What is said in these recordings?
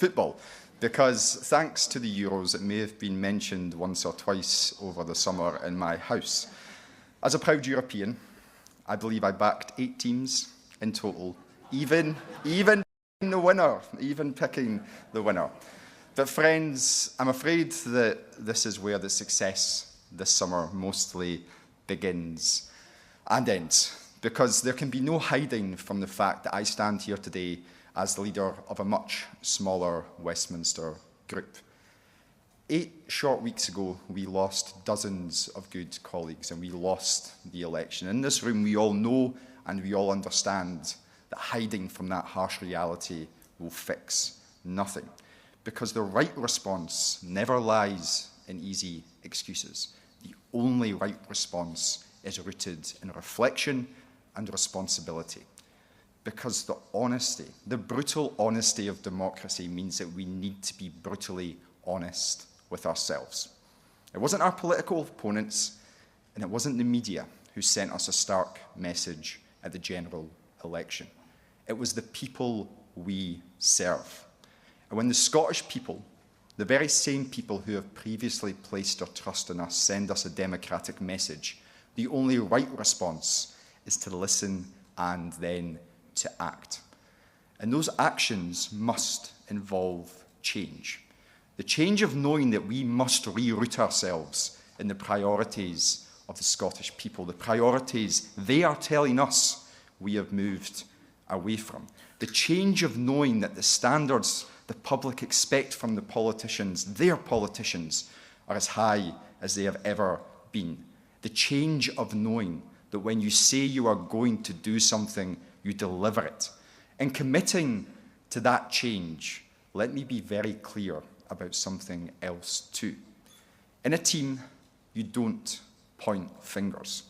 football, because thanks to the Euros, it may have been mentioned once or twice over the summer in my house. As a proud European, I believe I backed 8 teams in total, even picking the winner. But friends, I'm afraid that this is where the success this summer mostly begins and ends, because there can be no hiding from the fact that I stand here today as the leader of a much smaller Westminster group. 8 short weeks ago, we lost dozens of good colleagues and we lost the election. In this room, we all know and we all understand that hiding from that harsh reality will fix nothing, because the right response never lies in easy excuses. The only right response is rooted in reflection and responsibility. Because the honesty, the brutal honesty of democracy means that we need to be brutally honest with ourselves. It wasn't our political opponents, and it wasn't the media who sent us a stark message at the general election. It was the people we serve. And when the Scottish people, the very same people who have previously placed their trust in us, send us a democratic message, the only right response is to listen and then to act. And those actions must involve change. The change of knowing that we must reroute ourselves in the priorities of the Scottish people, the priorities they are telling us we have moved away from. The change of knowing that the standards the public expect from the politicians, their politicians, are as high as they have ever been. The change of knowing that when you say you are going to do something, you deliver it. And committing to that change, let me be very clear about something else too. In a team, you don't point fingers.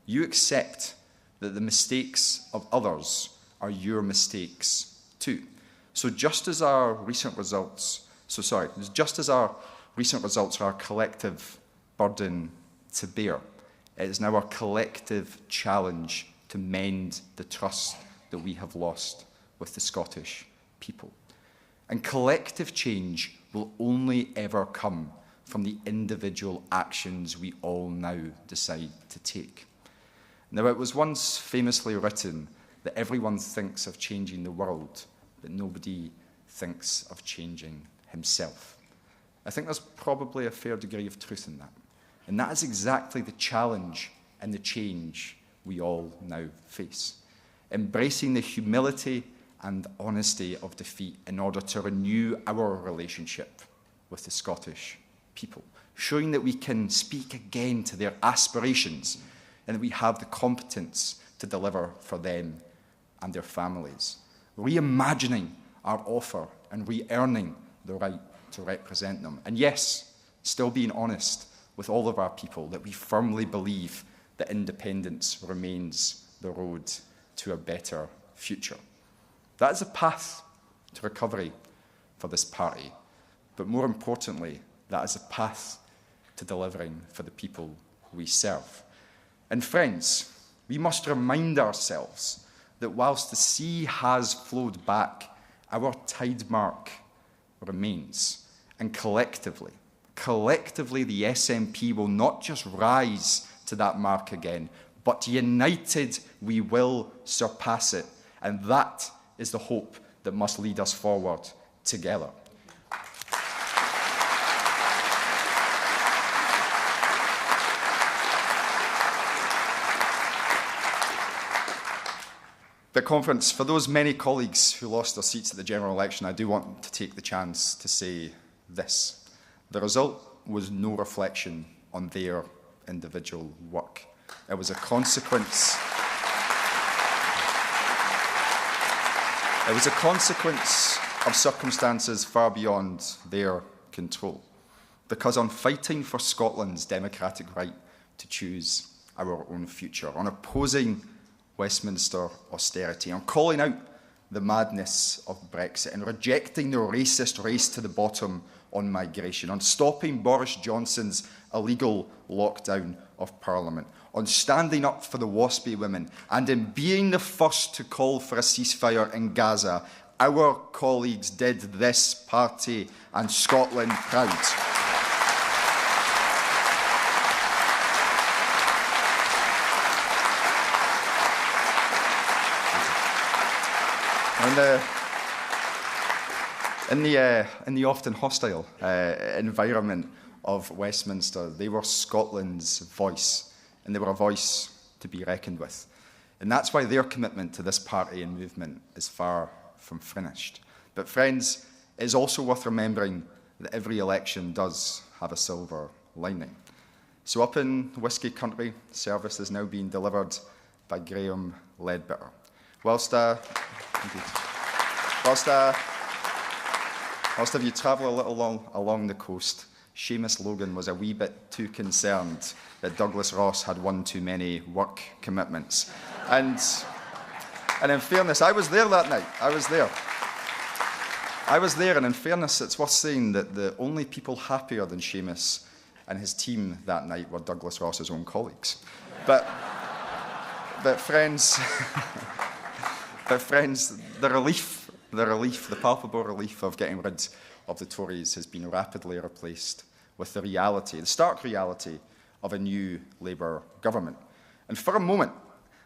You accept that the mistakes of others are your mistakes too. Just as our recent results are our collective burden to bear, it is now our collective challenge to mend the trust that we have lost with the Scottish people. And collective change will only ever come from the individual actions we all now decide to take. Now, it was once famously written that everyone thinks of changing the world, but nobody thinks of changing himself. I think there's probably a fair degree of truth in that. And that is exactly the challenge and the change we all now face. Embracing the humility and honesty of defeat in order to renew our relationship with the Scottish people. Showing that we can speak again to their aspirations and that we have the competence to deliver for them and their families. Reimagining our offer and re-earning the right to represent them. And yes, still being honest with all of our people that we firmly believe that independence remains the road to a better future. That is a path to recovery for this party. But more importantly, that is a path to delivering for the people we serve. And friends, we must remind ourselves that whilst the sea has flowed back, our tide mark remains. And collectively, the SNP will not just rise to that mark again, but united we will surpass it. And that is the hope that must lead us forward together. But conference, for those many colleagues who lost their seats at the general election, I do want to take the chance to say this. The result was no reflection on their individual work. It was a consequence. It was a consequence of circumstances far beyond their control. Because on fighting for Scotland's democratic right to choose our own future, on opposing Westminster austerity, on calling out the madness of Brexit and rejecting the racist race to the bottom on migration, on stopping Boris Johnson's illegal lockdown of Parliament, on standing up for the WASPy women, and in being the first to call for a ceasefire in Gaza, our colleagues did this party and Scotland proud. In the often hostile environment of Westminster, they were Scotland's voice, and they were a voice to be reckoned with. And that's why their commitment to this party and movement is far from finished. But friends, it's also worth remembering that every election does have a silver lining. So up in Whisky Country, service is now being delivered by Graham Ledbetter. Whilst if you travel a little along the coast, Seamus Logan was a wee bit too concerned that Douglas Ross had one too many work commitments. And in fairness, I was there that night. I was there, and in fairness, it's worth saying that the only people happier than Seamus and his team that night were Douglas Ross's own colleagues. But friends, the palpable relief of getting rid of the Tories has been rapidly replaced with the stark reality of a new Labour government. And for a moment,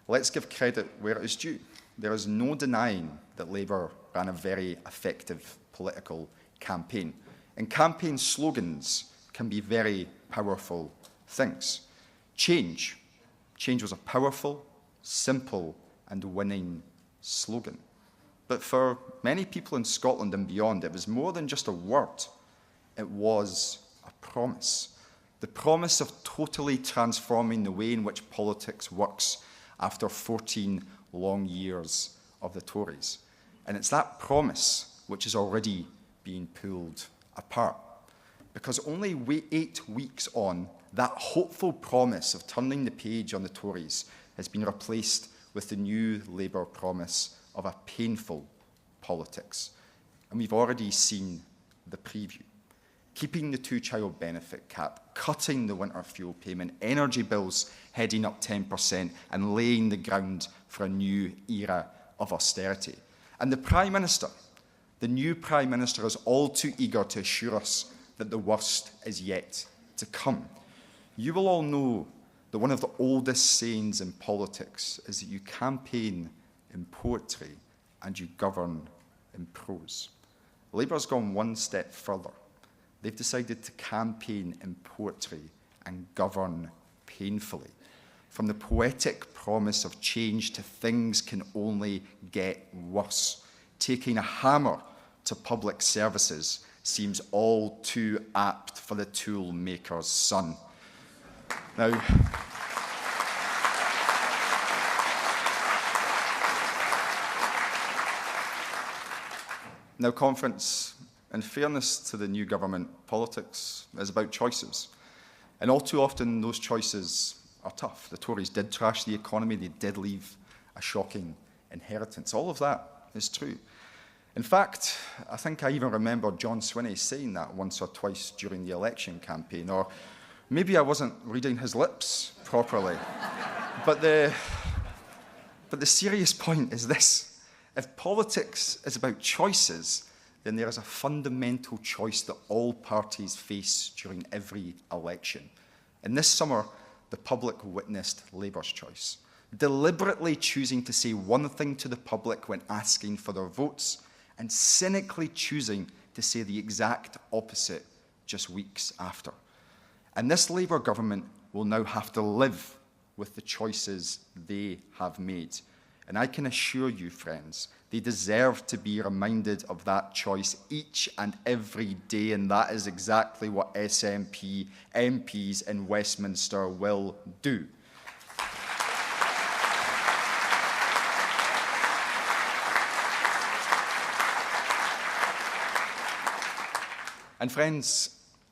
let's give credit where it is due. There is no denying that Labour ran a very effective political campaign. And campaign slogans can be very powerful things. Change was a powerful, simple, and winning slogan. But for many people in Scotland and beyond, it was more than just a word. It was a promise. The promise of totally transforming the way in which politics works after 14 long years of the Tories. And it's that promise which is already being pulled apart. Because only 8 weeks on, that hopeful promise of turning the page on the Tories has been replaced with the new Labour promise of a painful politics. And we've already seen the preview. Keeping the two-child benefit cap, cutting the winter fuel payment, energy bills heading up 10%, and laying the ground for a new era of austerity. And the Prime Minister, the new Prime Minister, is all too eager to assure us that the worst is yet to come. You will all know that one of the oldest sayings in politics is that you campaign in poetry and you govern in prose. Labour's gone one step further. They've decided to campaign in poetry and govern painfully. From the poetic promise of change to things can only get worse. Taking a hammer to public services seems all too apt for the tool maker's son. Now, conference, in fairness to the new government, politics is about choices. And all too often, those choices are tough. The Tories did trash the economy. They did leave a shocking inheritance. All of that is true. In fact, I think I even remember John Swinney saying that once or twice during the election campaign, or maybe I wasn't reading his lips properly. But the serious point is this. If politics is about choices, then there is a fundamental choice that all parties face during every election. And this summer, the public witnessed Labour's choice, deliberately choosing to say one thing to the public when asking for their votes, and cynically choosing to say the exact opposite just weeks after. And this Labour government will now have to live with the choices they have made. And I can assure you, friends, they deserve to be reminded of that choice each and every day, and that is exactly what SNP MPs in Westminster will do. And friends,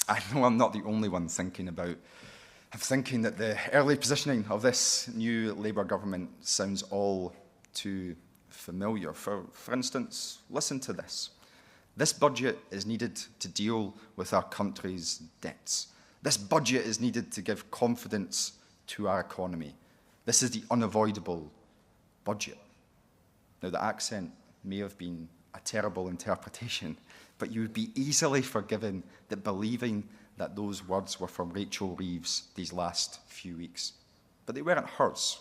I know I'm not the only one thinking that the early positioning of this new Labour government sounds all too familiar. For instance, listen to this. This budget is needed to deal with our country's debts. This budget is needed to give confidence to our economy. This is the unavoidable budget. Now, the accent may have been a terrible interpretation, but you would be easily forgiven that believing that those words were from Rachel Reeves these last few weeks. But they weren't hers.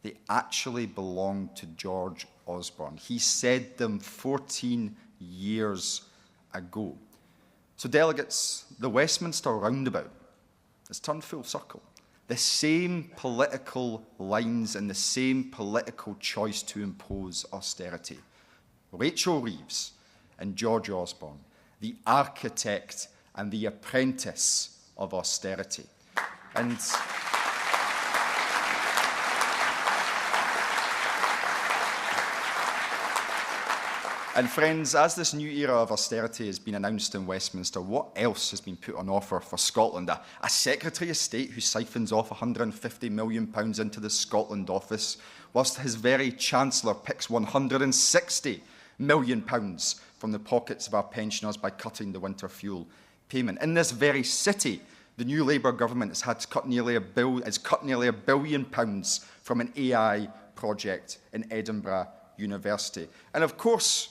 They actually belonged to George Osborne. He said them 14 years ago. So delegates, the Westminster roundabout has turned full circle. The same political lines and the same political choice to impose austerity. Rachel Reeves and George Osborne, the architect and the apprentice of austerity. And friends, as this new era of austerity has been announced in Westminster, what else has been put on offer for Scotland? A Secretary of State who siphons off £150 million into the Scotland office, whilst his very Chancellor picks £160 million from the pockets of our pensioners by cutting the winter fuel payment. In this very city, the new Labour government has had to cut nearly £1 billion from an AI project in Edinburgh University. And of course,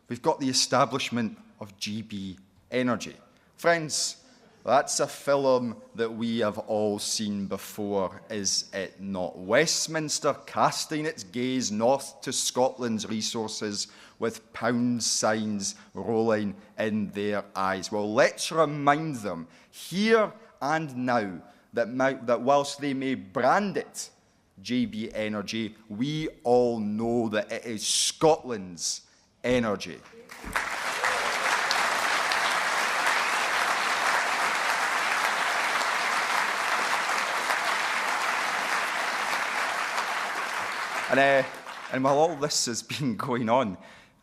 we've got the establishment of GB Energy. Friends, that's a film that we have all seen before, is it not? Westminster casting its gaze north to Scotland's resources with pound signs rolling in their eyes. Well, let's remind them here and now that whilst they may brand it GB Energy, we all know that it is Scotland's energy. And while all this has been going on,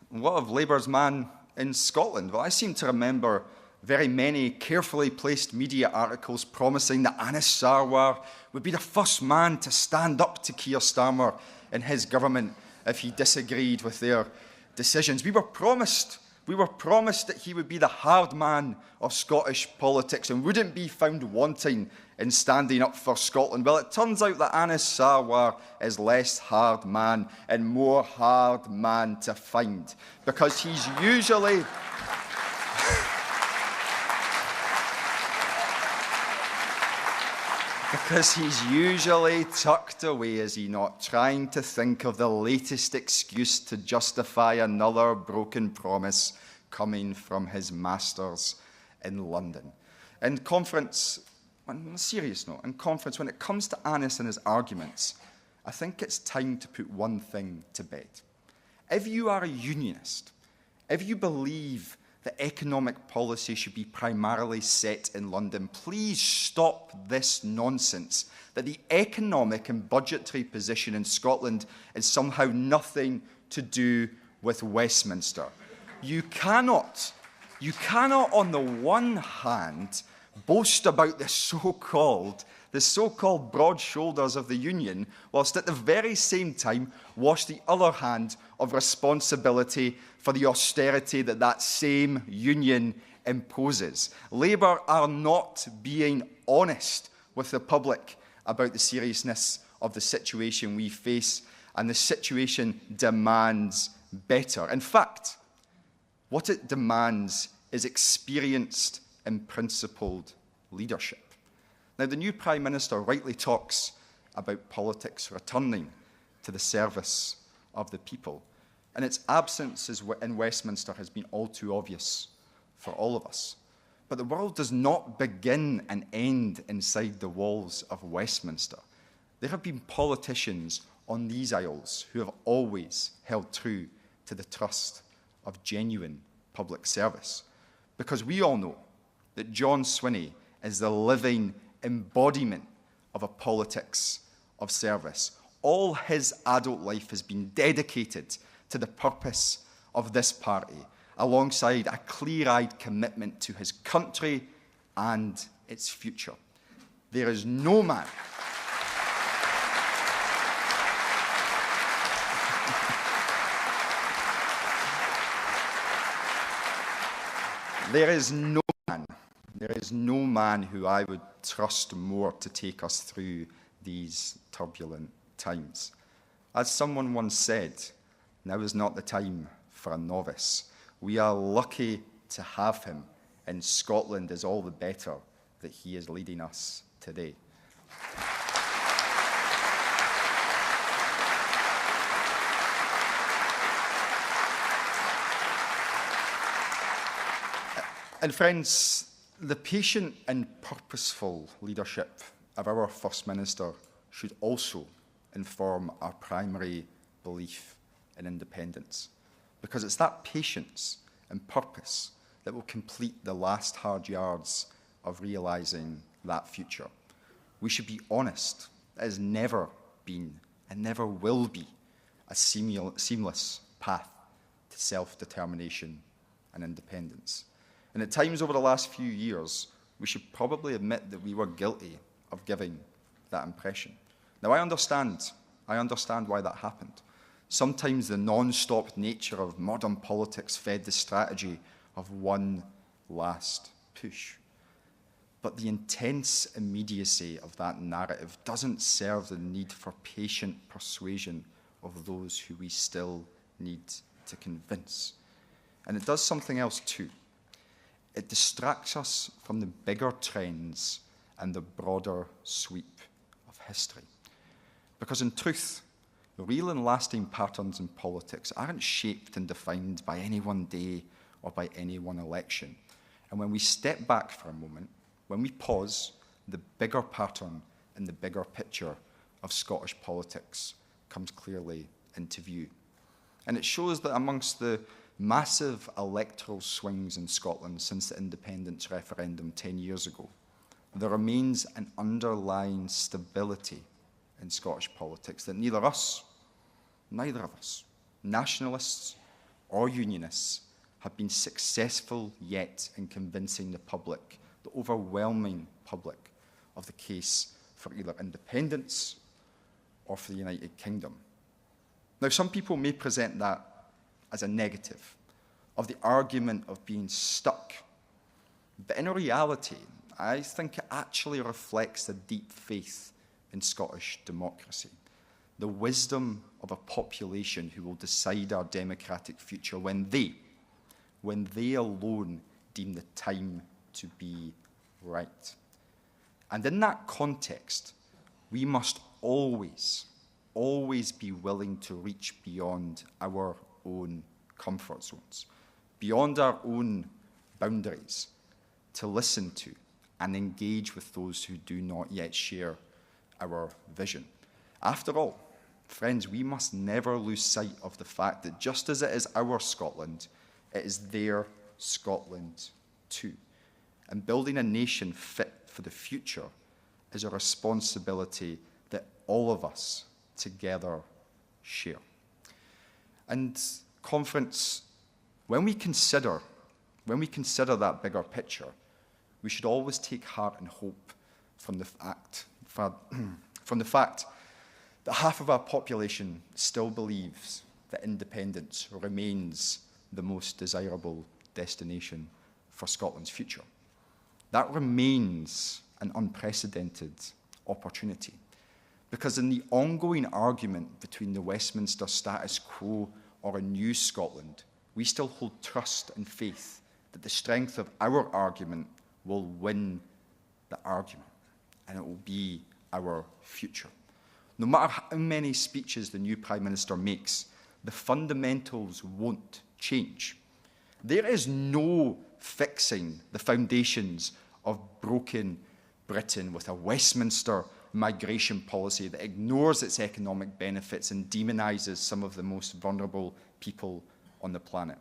what of Labour's man in Scotland? Well, I seem to remember very many carefully placed media articles promising that Anas Sarwar would be the first man to stand up to Keir Starmer in his government if he disagreed with their decisions. We were promised that he would be the hard man of Scottish politics and wouldn't be found wanting in standing up for Scotland. Well, it turns out that Anas Sarwar is less hard man and more hard man to find, because he's usually tucked away, is he not, trying to think of the latest excuse to justify another broken promise coming from his masters in London. In conference, on a serious note, in conference, when it comes to Anas and his arguments, I think it's time to put one thing to bed. If you are a unionist, if you believe that economic policy should be primarily set in London, please stop this nonsense that the economic and budgetary position in Scotland is somehow nothing to do with Westminster. You cannot on the one hand boast about the so-called broad shoulders of the union, whilst at the very same time wash the other hand of responsibility for the austerity that same union imposes. Labour are not being honest with the public about the seriousness of the situation we face, and the situation demands better. In fact, what it demands is experienced and principled leadership. Now, the new Prime Minister rightly talks about politics returning to the service of the people, and its absence in Westminster has been all too obvious for all of us. But the world does not begin and end inside the walls of Westminster. There have been politicians on these aisles who have always held true to the trust of genuine public service, because we all know that John Swinney is the living embodiment of a politics of service. All his adult life has been dedicated to the purpose of this party, alongside a clear-eyed commitment to his country and its future. There is no man There is no man who I would trust more to take us through these turbulent times. As someone once said, now is not the time for a novice. We are lucky to have him, and Scotland is all the better that he is leading us today. And friends, the patient and purposeful leadership of our First Minister should also inform our primary belief in independence, because it's that patience and purpose that will complete the last hard yards of realising that future. We should be honest. It has never been and never will be a seamless path to self-determination and independence. And at times over the last few years, we should probably admit that we were guilty of giving that impression. Now, I understand why that happened. Sometimes the non-stop nature of modern politics fed the strategy of one last push. But the intense immediacy of that narrative doesn't serve the need for patient persuasion of those who we still need to convince. And it does something else too. It distracts us from the bigger trends and the broader sweep of history. Because in truth, real and lasting patterns in politics aren't shaped and defined by any one day or by any one election. And when we step back for a moment, when we pause, the bigger pattern and the bigger picture of Scottish politics comes clearly into view. And it shows that amongst the massive electoral swings in Scotland since the independence referendum 10 years ago, there remains an underlying stability in Scottish politics that neither of us, nationalists or unionists, have been successful yet in convincing the public, the overwhelming public, of the case for either independence or for the United Kingdom. Now, some people may present that as a negative of the argument of being stuck. But in reality, I think it actually reflects a deep faith in Scottish democracy, the wisdom of a population who will decide our democratic future when they alone deem the time to be right. And in that context, we must always be willing to reach beyond our own comfort zones, beyond our own boundaries, to listen to and engage with those who do not yet share our vision. After all, friends, we must never lose sight of the fact that just as it is our Scotland, it is their Scotland too. And building a nation fit for the future is a responsibility that all of us together share. And conference, when we consider that bigger picture, we should always take heart and hope from the fact that half of our population still believes that independence remains the most desirable destination for Scotland's future. That remains an unprecedented opportunity, because in the ongoing argument between the Westminster status quo or a new Scotland, we still hold trust and faith that the strength of our argument will win the argument, and it will be our future. No matter how many speeches the new Prime Minister makes, the fundamentals won't change. There is no fixing the foundations of broken Britain with a Westminster migration policy that ignores its economic benefits and demonises some of the most vulnerable people on the planet.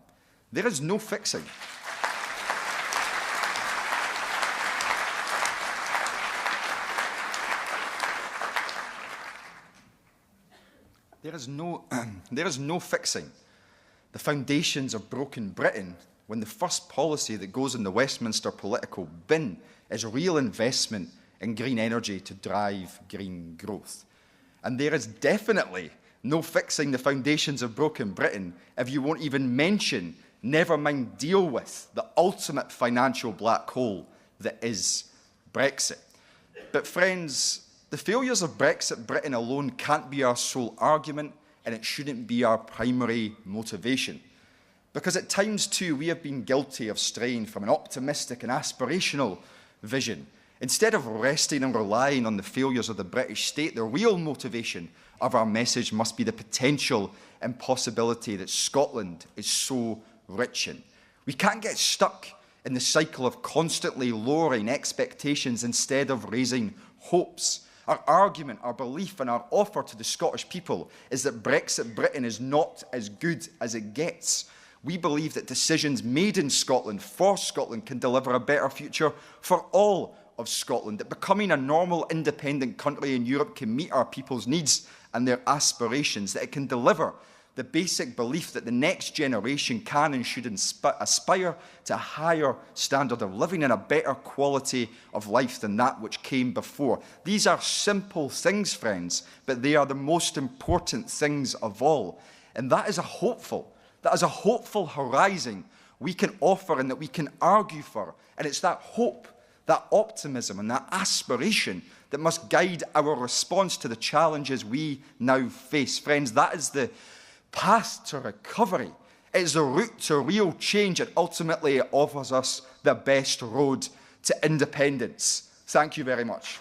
There is no fixing. There is no fixing the foundations of broken Britain when the first policy that goes in the Westminster political bin is real investment in green energy to drive green growth. And there is definitely no fixing the foundations of broken Britain if you won't even mention, never mind deal with, the ultimate financial black hole that is Brexit. But friends, the failures of Brexit Britain alone can't be our sole argument, and it shouldn't be our primary motivation. Because at times, too, we have been guilty of straying from an optimistic and aspirational vision. Instead of resting and relying on the failures of the British state, the real motivation of our message must be the potential and possibility that Scotland is so rich in. We can't get stuck in the cycle of constantly lowering expectations instead of raising hopes. Our argument, our belief, and our offer to the Scottish people is that Brexit Britain is not as good as it gets. We believe that decisions made in Scotland for Scotland can deliver a better future for all of Scotland, that becoming a normal, independent country in Europe can meet our people's needs and their aspirations, that it can deliver the basic belief that the next generation can and should aspire to a higher standard of living and a better quality of life than that which came before. These are simple things, friends, but they are the most important things of all. And that is a hopeful horizon we can offer and that we can argue for. And it's that hope, that optimism and that aspiration that must guide our response to the challenges we now face. Friends, that is the path to recovery. It is the route to real change, and ultimately it offers us the best road to independence. Thank you very much.